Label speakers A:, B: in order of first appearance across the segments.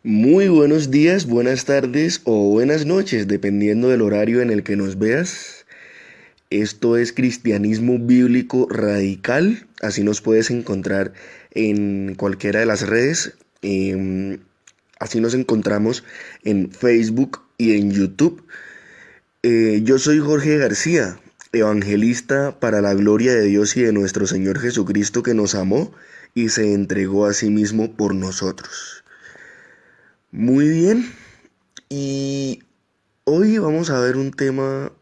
A: Muy buenos días, buenas tardes o buenas noches, dependiendo del horario en el que nos veas. Esto es Cristianismo Bíblico Radical. Así nos puedes encontrar en cualquiera de las redes. Así nos encontramos en Facebook y en YouTube. Yo soy Jorge García, evangelista para la gloria de Dios y de nuestro Señor Jesucristo, que nos amó y se entregó a sí mismo por nosotros. Muy bien, y hoy vamos a ver un tema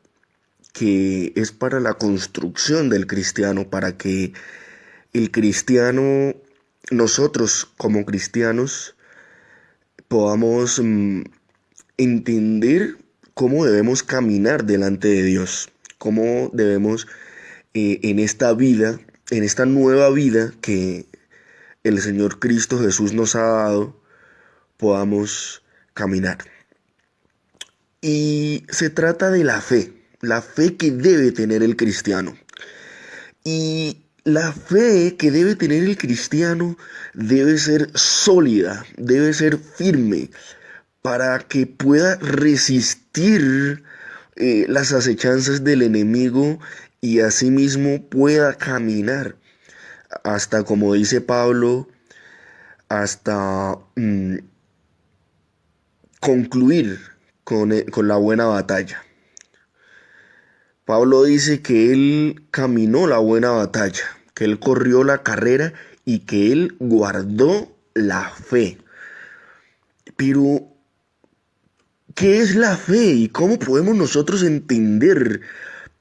A: que es para la construcción del cristiano, para que el cristiano, nosotros como cristianos, podamos entender cómo debemos caminar delante de Dios, cómo debemos en esta vida, en esta nueva vida que el Señor Cristo Jesús nos ha dado, podamos caminar. Y se trata de la fe que debe tener el cristiano. Y la fe que debe tener el cristiano debe ser sólida, debe ser firme, para que pueda resistir las acechanzas del enemigo y asimismo pueda caminar hasta, como dice Pablo, hasta concluir con la buena batalla. Pablo dice que él caminó la buena batalla, que él corrió la carrera y que él guardó la fe. Pero, ¿qué es la fe y cómo podemos nosotros entender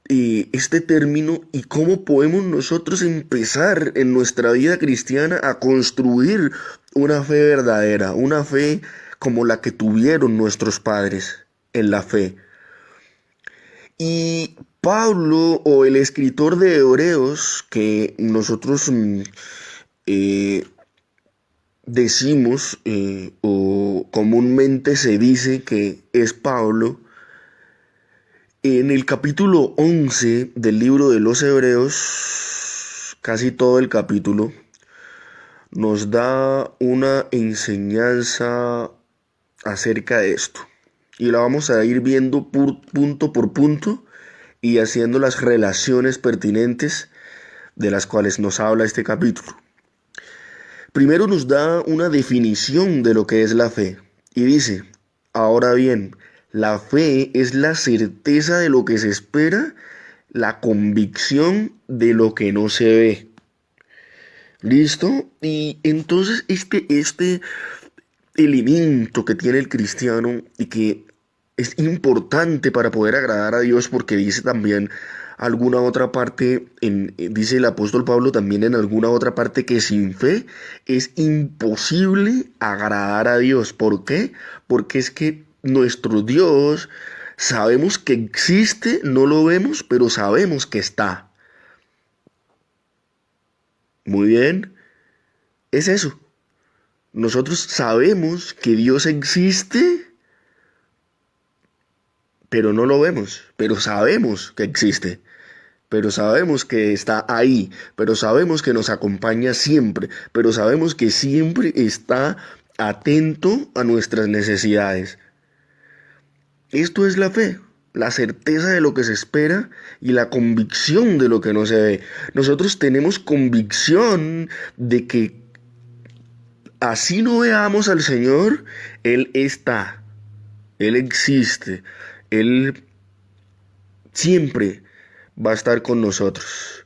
A: este término y cómo podemos nosotros empezar en nuestra vida cristiana a construir una fe verdadera, una fe como la que tuvieron nuestros padres en la fe? Y Pablo, o el escritor de Hebreos, que nosotros eh, decimos o comúnmente se dice que es Pablo, en el capítulo 11 del libro de los Hebreos, casi todo el capítulo, nos da una enseñanza acerca de esto. Y la vamos a ir viendo punto por punto y haciendo las relaciones pertinentes de las cuales nos habla este capítulo. Primero nos da una definición de lo que es la fe y dice: ahora bien, la fe es la certeza de lo que se espera, la convicción de lo que no se ve. ¿Listo? Y entonces este elemento que tiene el cristiano y que es importante para poder agradar a Dios, porque dice también alguna otra parte, dice el apóstol Pablo también en alguna otra parte, que sin fe es imposible agradar a Dios. ¿Por qué? Porque es que nuestro Dios sabemos que existe, no lo vemos, pero sabemos que está. Muy bien, es eso. Nosotros sabemos que Dios existe, pero no lo vemos, pero sabemos que existe, pero sabemos que está ahí, pero sabemos que nos acompaña siempre, pero sabemos que siempre está atento a nuestras necesidades. Esto es la fe, la certeza de lo que se espera y la convicción de lo que no se ve. Nosotros tenemos convicción de que así no veamos al Señor, Él está, Él existe, Él siempre va a estar con nosotros.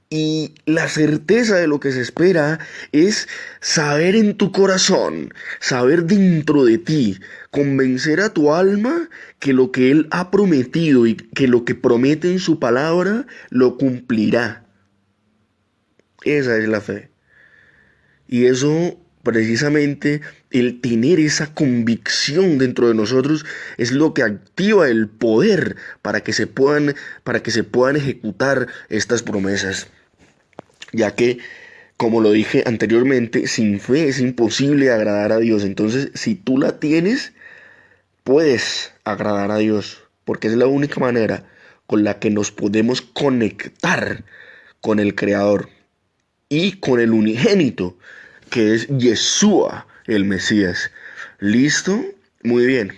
A: Y la certeza de lo que se espera es saber en tu corazón, saber dentro de ti, convencer a tu alma que lo que Él ha prometido y que lo que promete en su palabra lo cumplirá. Esa es la fe. Y eso, precisamente, el tener esa convicción dentro de nosotros es lo que activa el poder para que se puedan ejecutar estas promesas. Ya que, como lo dije anteriormente, sin fe es imposible agradar a Dios. Entonces, si tú la tienes, puedes agradar a Dios, porque es la única manera con la que nos podemos conectar con el Creador y con el unigénito, que es Yeshua, el Mesías. ¿Listo? Muy bien.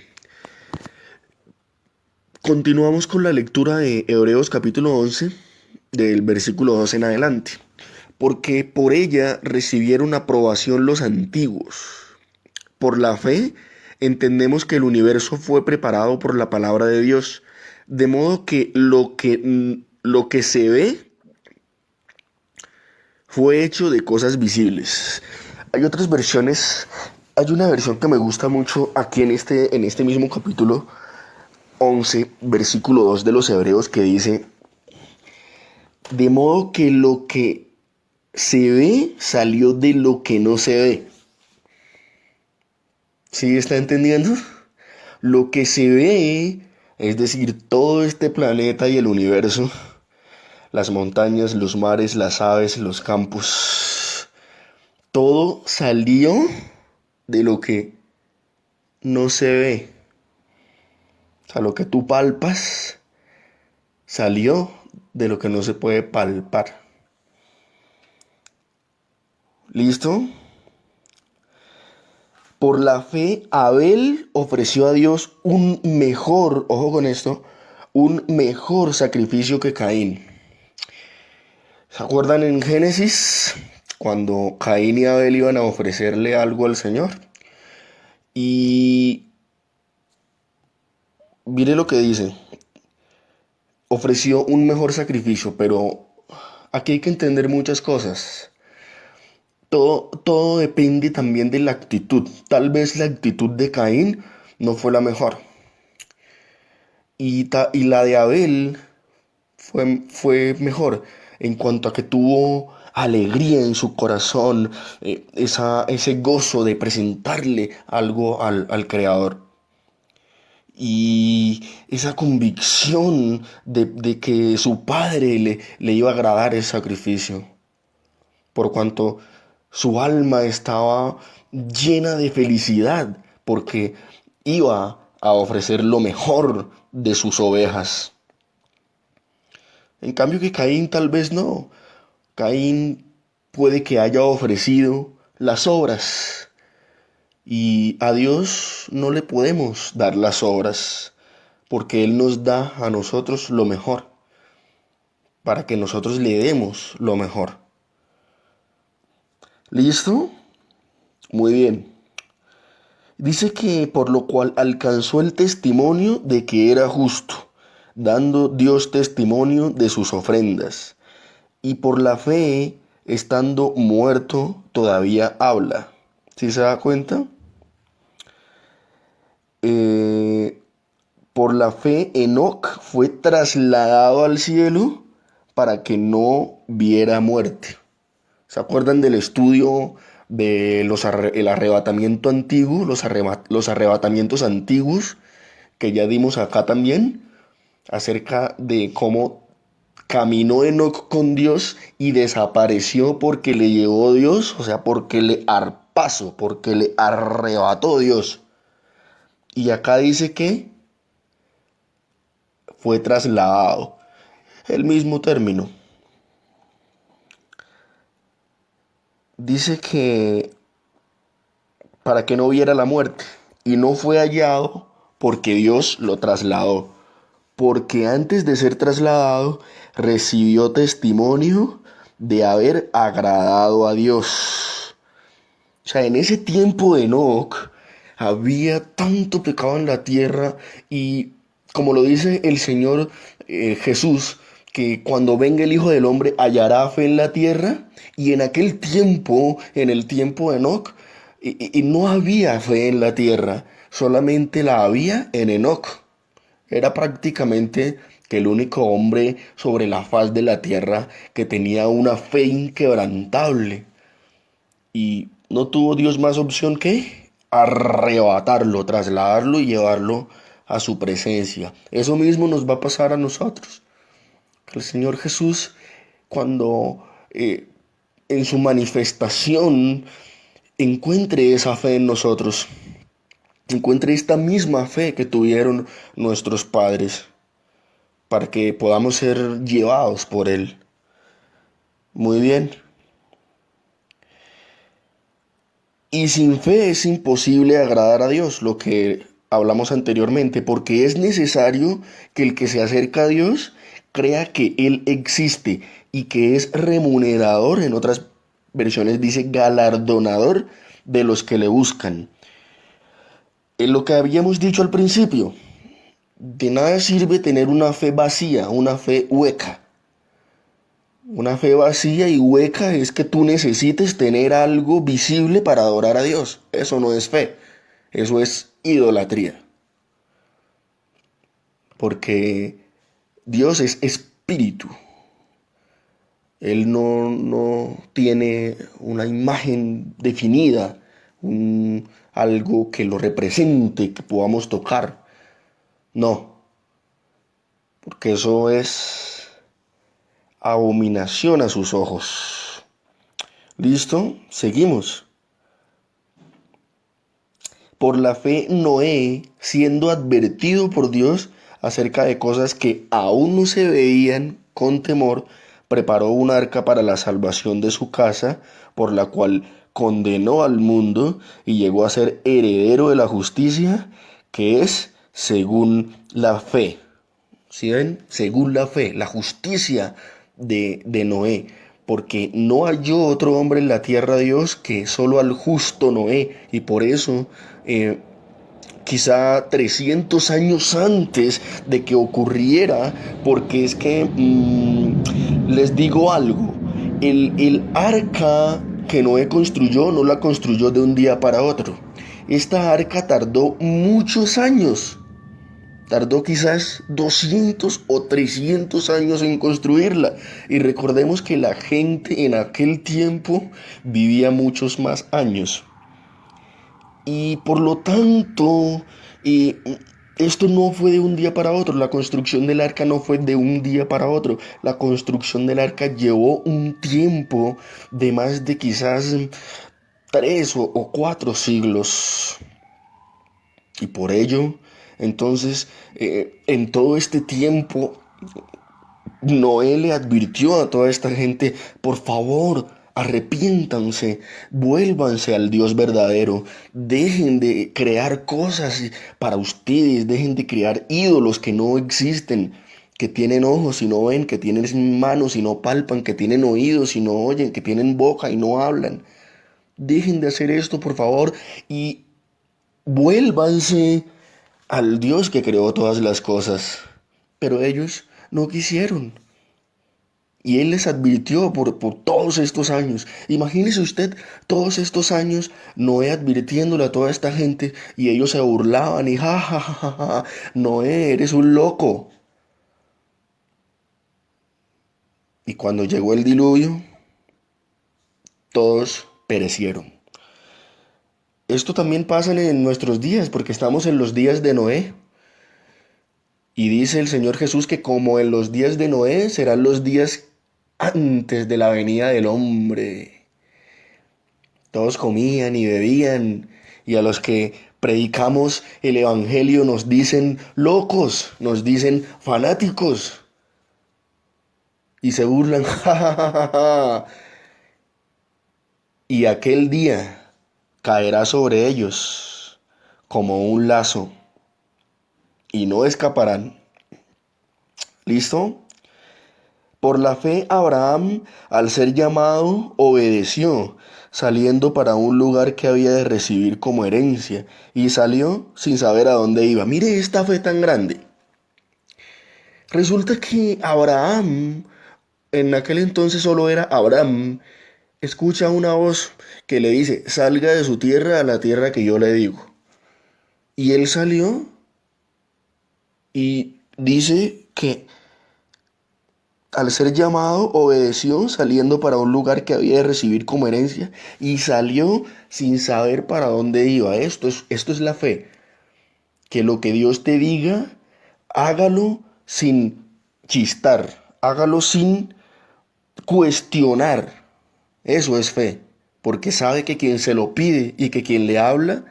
A: Continuamos con la lectura de Hebreos capítulo 11, del versículo 2 en adelante. Porque por ella recibieron aprobación los antiguos. Por la fe entendemos que el universo fue preparado por la palabra de Dios, de modo que lo que se ve fue hecho de cosas visibles. Hay otras versiones, hay una versión que me gusta mucho aquí en este mismo capítulo 11, versículo 2 de los Hebreos, que dice, de modo que lo que se ve salió de lo que no se ve. ¿Sí está entendiendo? Lo que se ve, es decir, todo este planeta y el universo, las montañas, los mares, las aves, los campos, todo salió de lo que no se ve. O sea, lo que tú palpas salió de lo que no se puede palpar. ¿Listo? Por la fe, Abel ofreció a Dios un mejor, ojo con esto, un mejor sacrificio que Caín. ¿Se acuerdan en Génesis? Cuando Caín y Abel iban a ofrecerle algo al Señor. Y mire lo que dice. Ofreció un mejor sacrificio, pero aquí hay que entender muchas cosas. Todo depende también de la actitud. Tal vez la actitud de Caín no fue la mejor. Y la de Abel fue mejor en cuanto a que tuvo alegría en su corazón, ese gozo de presentarle algo al Creador. Y esa convicción de que su padre le iba a agradar el sacrificio, por cuanto su alma estaba llena de felicidad, porque iba a ofrecer lo mejor de sus ovejas. En cambio que Caín tal vez no. Caín puede que haya ofrecido las obras y a Dios no le podemos dar las obras porque Él nos da a nosotros lo mejor para que nosotros le demos lo mejor. ¿Listo? Muy bien. Dice que por lo cual alcanzó el testimonio de que era justo, dando Dios testimonio de sus ofrendas. Y por la fe, estando muerto, todavía habla. ¿Sí se da cuenta? Eh, por la fe, Enoc fue trasladado al cielo para que no viera muerte. ¿Se acuerdan del estudio de el arrebatamiento antiguo, los arrebatamientos antiguos que ya dimos acá también? Acerca de cómo caminó Enoc con Dios y desapareció porque le llevó Dios, o sea, porque le arpasó, porque le arrebató Dios. Y acá dice que fue trasladado. El mismo término. Dice que para que no viera la muerte. Y no fue hallado porque Dios lo trasladó. Porque antes de ser trasladado recibió testimonio de haber agradado a Dios. O sea, en ese tiempo de Enoc había tanto pecado en la tierra y como lo dice el Señor Jesús, que cuando venga el Hijo del Hombre hallará fe en la tierra y en aquel tiempo, en el tiempo de Enoc, y no había fe en la tierra, solamente la había en Enoc. Era prácticamente que el único hombre sobre la faz de la tierra que tenía una fe inquebrantable. Y no tuvo Dios más opción que arrebatarlo, trasladarlo y llevarlo a su presencia. Eso mismo nos va a pasar a nosotros. Que el Señor Jesús, cuando en su manifestación encuentre esa fe en nosotros, encuentre esta misma fe que tuvieron nuestros padres, para que podamos ser llevados por Él. Muy bien. Y sin fe es imposible agradar a Dios, lo que hablamos anteriormente, porque es necesario que el que se acerca a Dios crea que Él existe y que es remunerador, en otras versiones dice galardonador de los que le buscan. Es lo que habíamos dicho al principio, de nada sirve tener una fe vacía, una fe hueca. Una fe vacía y hueca es que tú necesites tener algo visible para adorar a Dios. Eso no es fe, eso es idolatría. Porque Dios es espíritu. Él no tiene una imagen definida, algo que lo represente, que podamos tocar. No, porque eso es abominación a sus ojos. ¿Listo? Seguimos. Por la fe, Noé, siendo advertido por Dios acerca de cosas que aún no se veían con temor, preparó un arca para la salvación de su casa, por la cual condenó al mundo y llegó a ser heredero de la justicia, que es según la fe. ¿Sí ven? Según la fe, la justicia de Noé. Porque no halló otro hombre en la tierra de Dios que solo al justo Noé. Y por eso, quizá 300 años antes de que ocurriera, porque es que les digo algo, el arca que Noé construyó no la construyó de un día para otro. Esta arca tardó muchos años. Tardó quizás 200 o 300 años en construirla. Y recordemos que la gente en aquel tiempo vivía muchos más años. Y por lo tanto, esto no fue de un día para otro. La construcción del arca no fue de un día para otro. La construcción del arca llevó un tiempo de más de quizás 3 o 4 siglos. Y por ello, entonces, en todo este tiempo, Noé le advirtió a toda esta gente, por favor, arrepiéntanse, vuélvanse al Dios verdadero, dejen de crear cosas para ustedes, dejen de crear ídolos que no existen, que tienen ojos y no ven, que tienen manos y no palpan, que tienen oídos y no oyen, que tienen boca y no hablan. Dejen de hacer esto, por favor, y vuélvanse al Dios que creó todas las cosas. Pero ellos no quisieron. Y Él les advirtió por todos estos años. Imagínese usted todos estos años Noé advirtiéndole a toda esta gente y ellos se burlaban y ja, ja, ja, ja, ja, Noé, eres un loco. Y cuando llegó el diluvio, todos perecieron. Esto también pasa en nuestros días porque estamos en los días de Noé. Y dice el Señor Jesús que como en los días de Noé serán los días antes de la venida del hombre. Todos comían y bebían y a los que predicamos el Evangelio nos dicen locos, nos dicen fanáticos y se burlan. Ja, ja, ja, ja, ja. Y aquel día caerá sobre ellos como un lazo y no escaparán. ¿Listo? Por la fe, Abraham, al ser llamado, obedeció, saliendo para un lugar que había de recibir como herencia, y salió sin saber a dónde iba. Mire esta fe tan grande. Resulta que Abraham, en aquel entonces solo era Abraham, escucha una voz que le dice, salga de su tierra a la tierra que yo le digo. Y él salió y dice que al ser llamado, obedeció, saliendo para un lugar que había de recibir como herencia, y salió sin saber para dónde iba. Esto es la fe. Que lo que Dios te diga, hágalo sin chistar, hágalo sin cuestionar. Eso es fe, porque sabe que quien se lo pide y que quien le habla,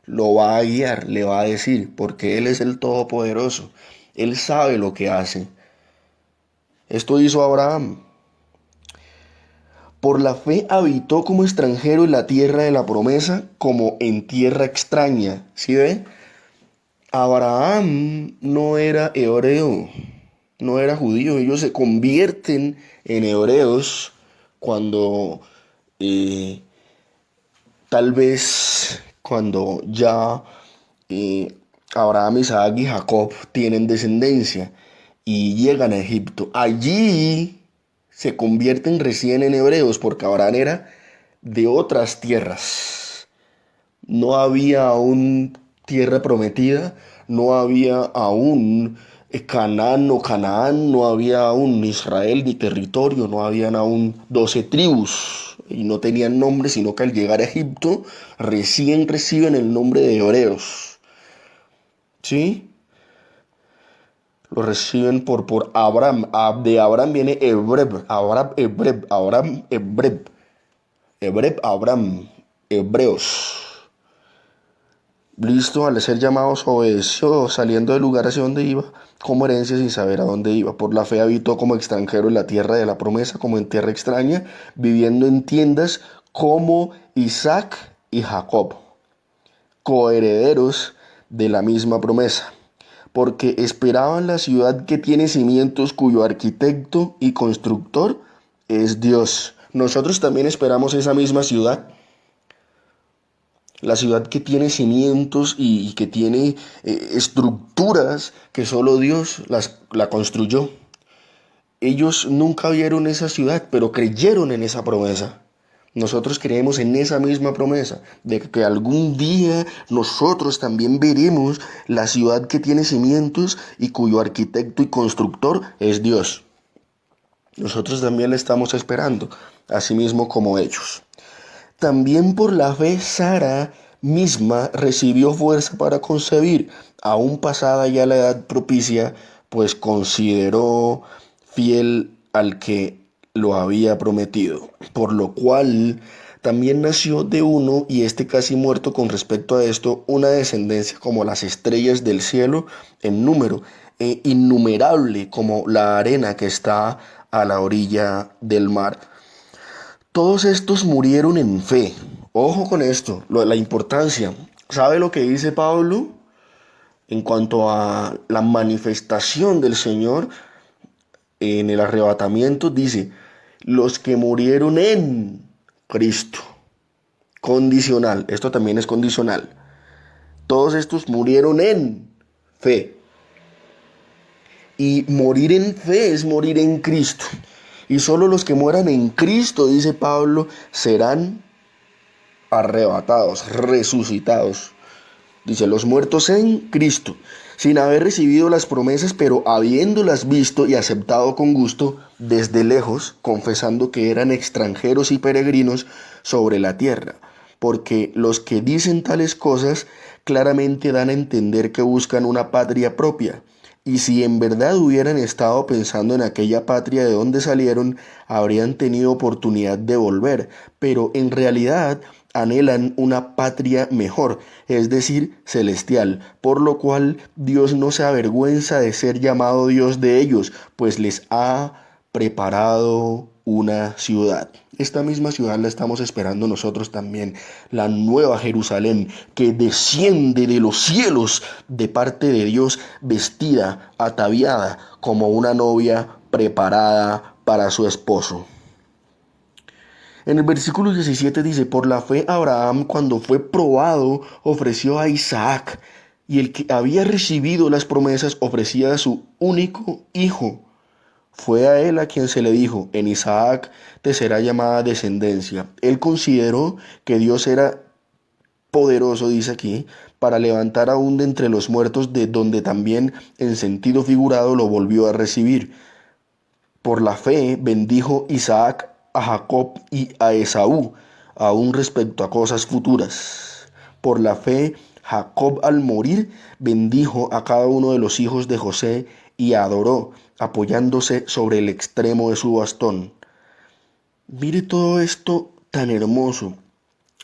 A: lo va a guiar, le va a decir, porque Él es el Todopoderoso. Él sabe lo que hace. Esto hizo Abraham. Por la fe habitó como extranjero en la tierra de la promesa, como en tierra extraña. ¿Sí ve? Abraham no era hebreo, no era judío. Ellos se convierten en hebreos cuando eh, tal vez cuando ya eh, Abraham, Isaac y Jacob tienen descendencia y llegan a Egipto. Allí se convierten recién en hebreos porque Abraham era de otras tierras. No había aún tierra prometida, no había aún Canaán o Canaán, no había aún Israel ni territorio, no habían aún 12 tribus y no tenían nombre, sino que al llegar a Egipto recién reciben el nombre de hebreos. ¿Sí? Lo reciben por Abraham. De Abraham viene Hebreb, Abraham, Hebreb, Abraham, Hebreb, Hebreb, Abraham, hebreos. Listo, al ser llamados obedeció, saliendo del lugar hacia donde iba, como herencia sin saber a dónde iba. Por la fe habitó como extranjero en la tierra de la promesa, como en tierra extraña, viviendo en tiendas como Isaac y Jacob, coherederos de la misma promesa, porque esperaban la ciudad que tiene cimientos, cuyo arquitecto y constructor es Dios. Nosotros también esperamos esa misma ciudad, la ciudad que tiene cimientos y que tiene estructuras que solo Dios la construyó. Ellos nunca vieron esa ciudad, pero creyeron en esa promesa. Nosotros creemos en esa misma promesa, de que algún día nosotros también veremos la ciudad que tiene cimientos y cuyo arquitecto y constructor es Dios. Nosotros también la estamos esperando, así mismo como ellos. También por la fe Sara misma recibió fuerza para concebir, aún pasada ya la edad propicia, pues consideró fiel al que lo había prometido, por lo cual también nació de uno, y este casi muerto con respecto a esto, una descendencia como las estrellas del cielo en número, e innumerable como la arena que está a la orilla del mar. Todos estos murieron en fe. Ojo con esto, la importancia. ¿Sabe lo que dice Pablo en cuanto a la manifestación del Señor en el arrebatamiento? Dice, los que murieron en Cristo. Condicional, esto también es condicional. Todos estos murieron en fe. Y morir en fe es morir en Cristo. Y solo los que mueran en Cristo, dice Pablo, serán arrebatados, resucitados. Dice, los muertos en Cristo, sin haber recibido las promesas, pero habiéndolas visto y aceptado con gusto desde lejos, confesando que eran extranjeros y peregrinos sobre la tierra. Porque los que dicen tales cosas claramente dan a entender que buscan una patria propia. Y si en verdad hubieran estado pensando en aquella patria de donde salieron, habrían tenido oportunidad de volver. Pero en realidad anhelan una patria mejor, es decir, celestial, por lo cual Dios no se avergüenza de ser llamado Dios de ellos, pues les ha preparado una ciudad. Esta misma ciudad la estamos esperando nosotros también, la nueva Jerusalén que desciende de los cielos de parte de Dios, vestida, ataviada como una novia preparada para su esposo. En el versículo 17 dice, por la fe Abraham, cuando fue probado, ofreció a Isaac, y el que había recibido las promesas ofrecía a su único hijo. Fue a él a quien se le dijo, en Isaac te será llamada descendencia. Él consideró que Dios era poderoso, dice aquí, para levantar aún de entre los muertos, de donde también en sentido figurado lo volvió a recibir. Por la fe bendijo Isaac a Jacob y a Esaú, aún respecto a cosas futuras. Por la fe Jacob al morir bendijo a cada uno de los hijos de José y adoró, apoyándose sobre el extremo de su bastón. Mire todo esto tan hermoso.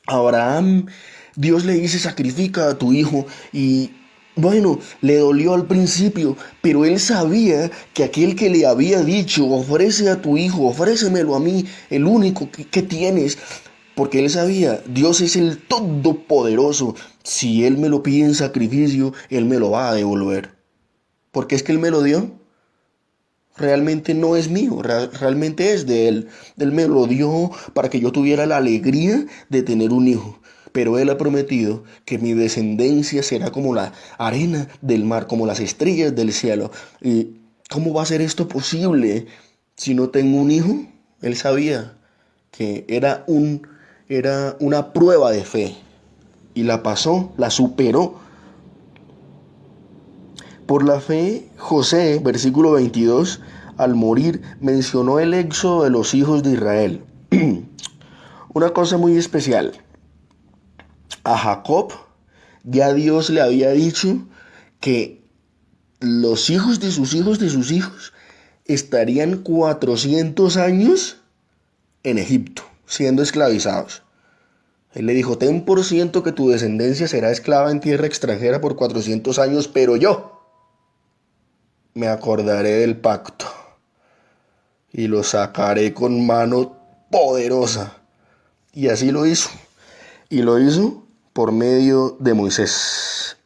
A: Abraham, Dios le dice, sacrifica a tu hijo, y Bueno, le dolió al principio, pero él sabía que aquel que le había dicho, ofrece a tu hijo, ofrécemelo a mí, el único que tienes, porque él sabía, Dios es el Todopoderoso. Si él me lo pide en sacrificio, él me lo va a devolver. Porque es que él me lo dio. Realmente no es mío, realmente es de él. Él me lo dio para que yo tuviera la alegría de tener un hijo. Pero él ha prometido que mi descendencia será como la arena del mar, como las estrellas del cielo. ¿Y cómo va a ser esto posible si no tengo un hijo? Él sabía que era una prueba de fe y la pasó, la superó. Por la fe, José, versículo 22, al morir, mencionó el éxodo de los hijos de Israel. Una cosa muy especial. A Jacob ya Dios le había dicho que los hijos de sus hijos de sus hijos estarían 400 años en Egipto, siendo esclavizados. Él le dijo, ten por ciento que tu descendencia será esclava en tierra extranjera por 400 años, pero yo me acordaré del pacto y lo sacaré con mano poderosa. Y así lo hizo. Y lo hizo por medio de Moisés.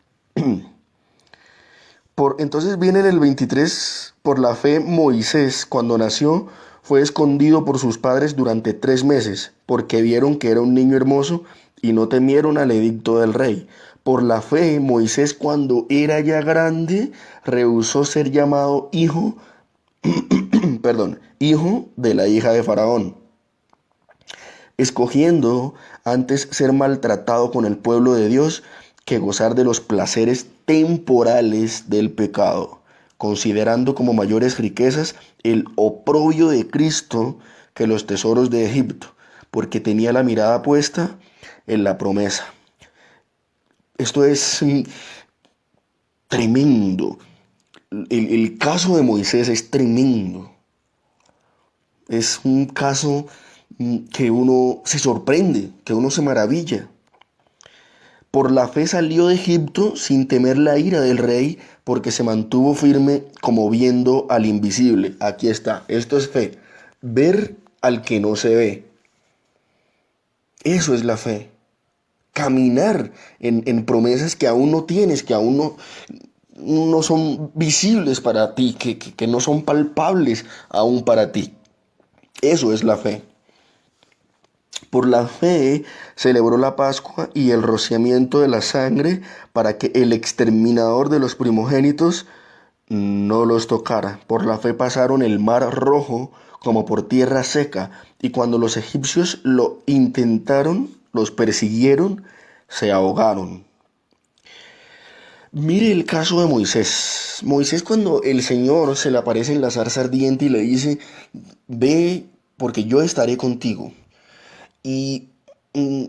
A: Entonces viene en el 23, por la fe Moisés, cuando nació, fue escondido por sus padres durante 3 meses, porque vieron que era un niño hermoso y no temieron al edicto del rey. Por la fe, Moisés, cuando era ya grande, rehusó ser llamado hijo, perdón, hijo de la hija de Faraón, escogiendo antes ser maltratado con el pueblo de Dios que gozar de los placeres temporales del pecado, considerando como mayores riquezas el oprobio de Cristo que los tesoros de Egipto, porque tenía la mirada puesta en la promesa. Esto es tremendo. El caso de Moisés es tremendo. Es un caso que uno se sorprende, que uno se maravilla. Por la fe salió de Egipto sin temer la ira del rey, porque se mantuvo firme como viendo al invisible. Aquí está, esto es fe. Ver al que no se ve. Eso es la fe. Caminar en promesas que aún no tienes, que aún no son visibles para ti, que no son palpables aún para ti. Eso es la fe. Por la fe celebró la Pascua y el rociamiento de la sangre para que el exterminador de los primogénitos no los tocara. Por la fe pasaron el mar rojo como por tierra seca, y cuando los egipcios lo intentaron, los persiguieron, se ahogaron. Mire el caso de Moisés. Moisés, cuando el Señor se le aparece en la zarza ardiente y le dice, ve porque yo estaré contigo. Y mm,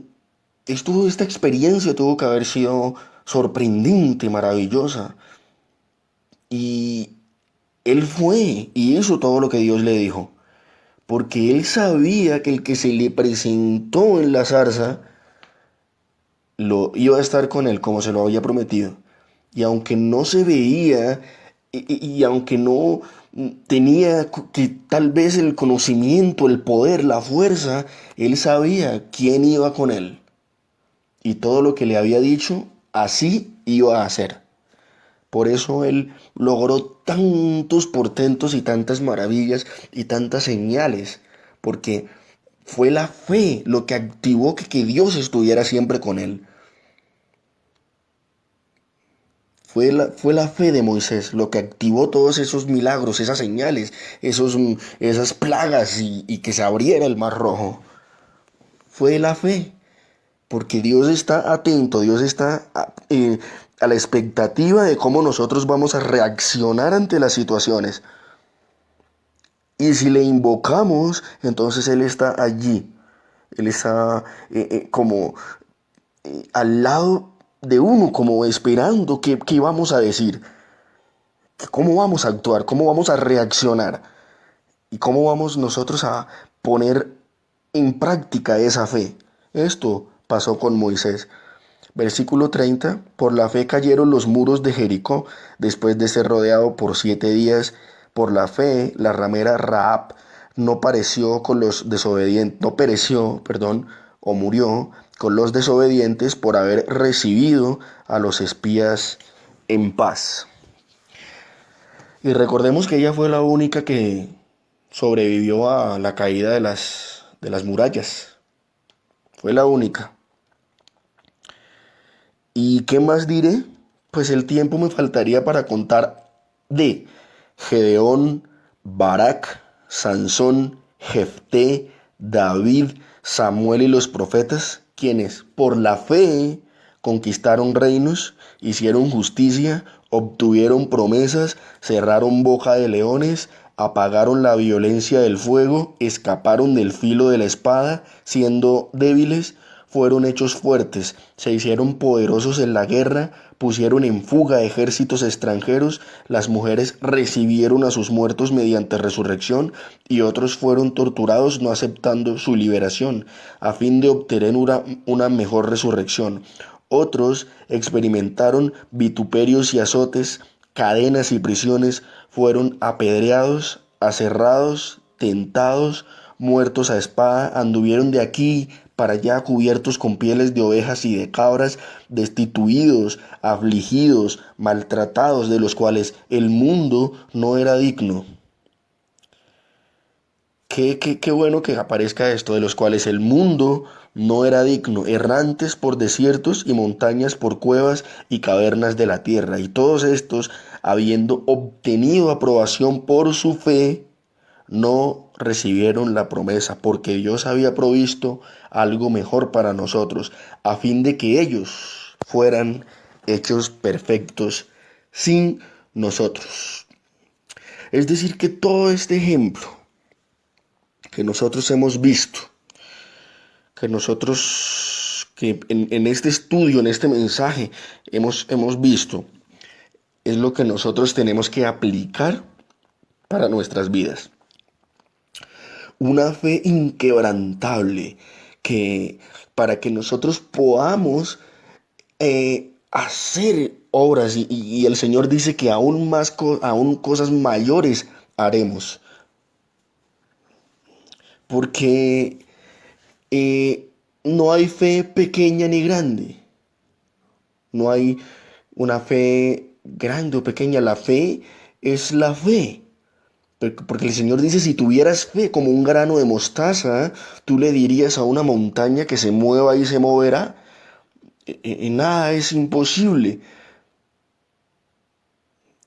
A: esta experiencia tuvo que haber sido sorprendente, maravillosa. Y él fue y hizo todo lo que Dios le dijo. Porque él sabía que el que se le presentó en la zarza lo iba a estar con él como se lo había prometido. Y aunque no se veía y aunque no tenía que tal vez el conocimiento, el poder, la fuerza, él sabía quién iba con él. Y todo lo que le había dicho, así iba a hacer. Por eso él logró tantos portentos y tantas maravillas y tantas señales, porque fue la fe lo que activó que Dios estuviera siempre con él. Fue la fe de Moisés lo que activó todos esos milagros, esas señales, esas plagas y que se abriera el mar rojo. Fue la fe. Porque Dios está atento, Dios está a la expectativa de cómo nosotros vamos a reaccionar ante las situaciones. Y si le invocamos, entonces Él está allí. Él está como al lado de uno, como esperando qué vamos a decir, cómo vamos a actuar, cómo vamos a reaccionar y cómo vamos nosotros a poner en práctica esa fe. Esto pasó con Moisés. Versículo 30. Por la fe cayeron los muros de Jericó después de ser rodeado por 7 días. Por la fe, la ramera Rahab no pareció con los desobedientes, no pereció, perdón, o murió con los desobedientes por haber recibido a los espías en paz. Y recordemos que ella fue la única que sobrevivió a la caída de las murallas. Fue la única. ¿Y qué más diré? Pues el tiempo me faltaría para contar de Gedeón, Barak, Sansón, Jefté, David, Samuel y los profetas, quienes por la fe conquistaron reinos, hicieron justicia, obtuvieron promesas, cerraron boca de leones, apagaron la violencia del fuego, escaparon del filo de la espada, siendo débiles, fueron hechos fuertes, se hicieron poderosos en la guerra, pusieron en fuga ejércitos extranjeros, las mujeres recibieron a sus muertos mediante resurrección y otros fueron torturados no aceptando su liberación, a fin de obtener una mejor resurrección. Otros experimentaron vituperios y azotes, cadenas y prisiones, fueron apedreados, aserrados, tentados, muertos a espada, anduvieron de aquí para allá cubiertos con pieles de ovejas y de cabras, destituidos, afligidos, maltratados, de los cuales el mundo no era digno. Qué bueno que aparezca esto, de los cuales el mundo no era digno, errantes por desiertos y montañas, por cuevas y cavernas de la tierra. Y todos estos, habiendo obtenido aprobación por su fe, no recibieron la promesa, porque Dios había provisto algo mejor para nosotros, a fin de que ellos fueran hechos perfectos sin nosotros. Es decir, que todo este ejemplo que nosotros hemos visto, que en este estudio, en este mensaje, hemos visto, es lo que nosotros tenemos que aplicar para nuestras vidas. Una fe inquebrantable que para que nosotros podamos hacer obras y el Señor dice que aún cosas mayores haremos. Porque no hay fe pequeña ni grande. No hay una fe grande o pequeña. La fe es la fe. Porque el Señor dice, si tuvieras fe como un grano de mostaza, tú le dirías a una montaña que se mueva y se moverá. Nada es imposible.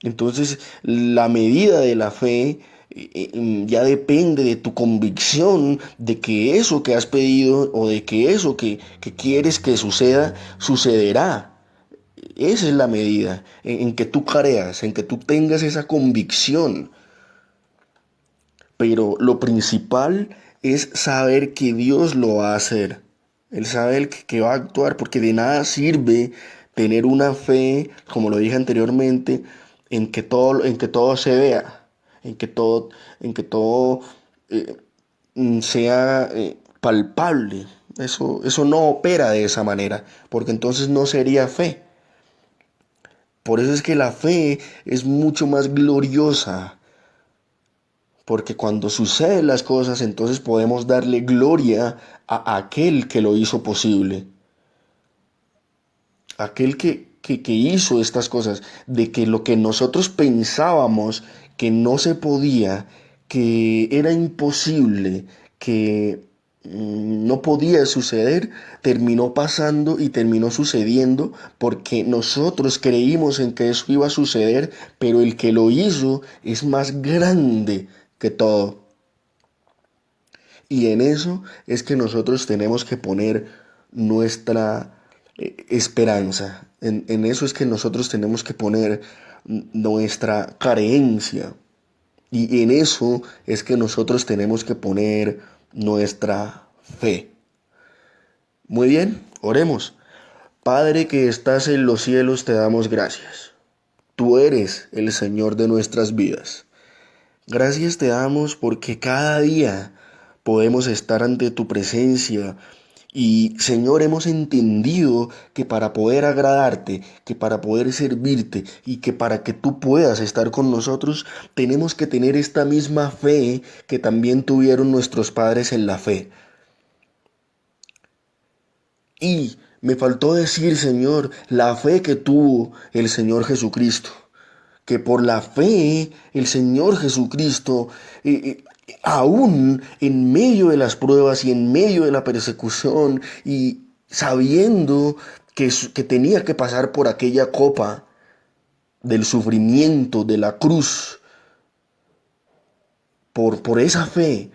A: Entonces, la medida de la fe ya depende de tu convicción de que eso que has pedido o de que eso que quieres que suceda, sucederá. Esa es la medida en que tú creas, en que tú tengas esa convicción. Pero lo principal es saber que Dios lo va a hacer. El saber que va a actuar, porque de nada sirve tener una fe, como lo dije anteriormente, en que todo se vea, en que todo eh, sea palpable. Eso no opera de esa manera, porque entonces no sería fe. Por eso es que la fe es mucho más gloriosa. Porque cuando suceden las cosas, entonces podemos darle gloria a aquel que lo hizo posible. Aquel que hizo estas cosas. De que lo que nosotros pensábamos que no se podía, que era imposible, que no podía suceder, terminó pasando y terminó sucediendo porque nosotros creímos en que eso iba a suceder, pero el que lo hizo es más grande que todo. Y en eso es que nosotros tenemos que poner nuestra esperanza. En eso es que nosotros tenemos que poner nuestra creencia. Y en eso es que nosotros tenemos que poner nuestra fe. Muy bien, oremos. Padre que estás en los cielos, te damos gracias. Tú eres el Señor de nuestras vidas. Gracias te damos porque cada día podemos estar ante tu presencia Y Señor, hemos entendido que para poder agradarte, que para poder servirte y que para que tú puedas estar con nosotros, tenemos que tener esta misma fe que también tuvieron nuestros padres en la fe. Y me faltó decir, Señor, la fe que tuvo el Señor Jesucristo. Que por la fe el Señor Jesucristo, aún en medio de las pruebas y en medio de la persecución y sabiendo que tenía que pasar por aquella copa del sufrimiento, de la cruz, por esa fe,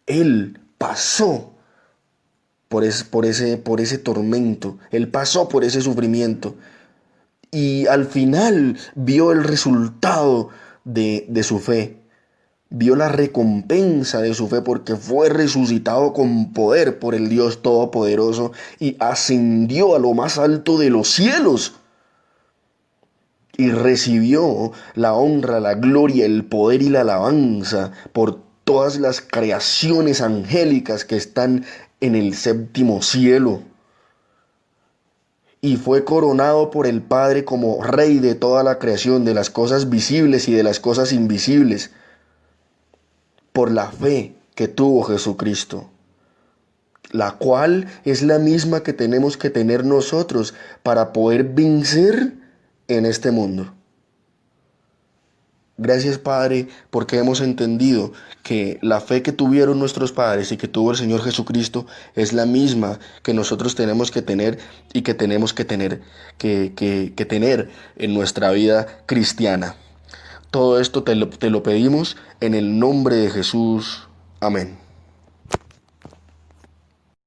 A: Él pasó por ese tormento, Él pasó por ese sufrimiento. Y al final vio el resultado de su fe, vio la recompensa de su fe porque fue resucitado con poder por el Dios Todopoderoso y ascendió a lo más alto de los cielos y recibió la honra, la gloria, el poder y la alabanza por todas las creaciones angélicas que están en el séptimo cielo. Y fue coronado por el Padre como Rey de toda la creación, de las cosas visibles y de las cosas invisibles, por la fe que tuvo Jesucristo, la cual es la misma que tenemos que tener nosotros para poder vencer en este mundo. Gracias, Padre, porque hemos entendido que la fe que tuvieron nuestros padres y que tuvo el Señor Jesucristo es la misma que nosotros tenemos que tener y que tenemos que tener, que tener en nuestra vida cristiana. Todo esto te lo pedimos en el nombre de Jesús. Amén.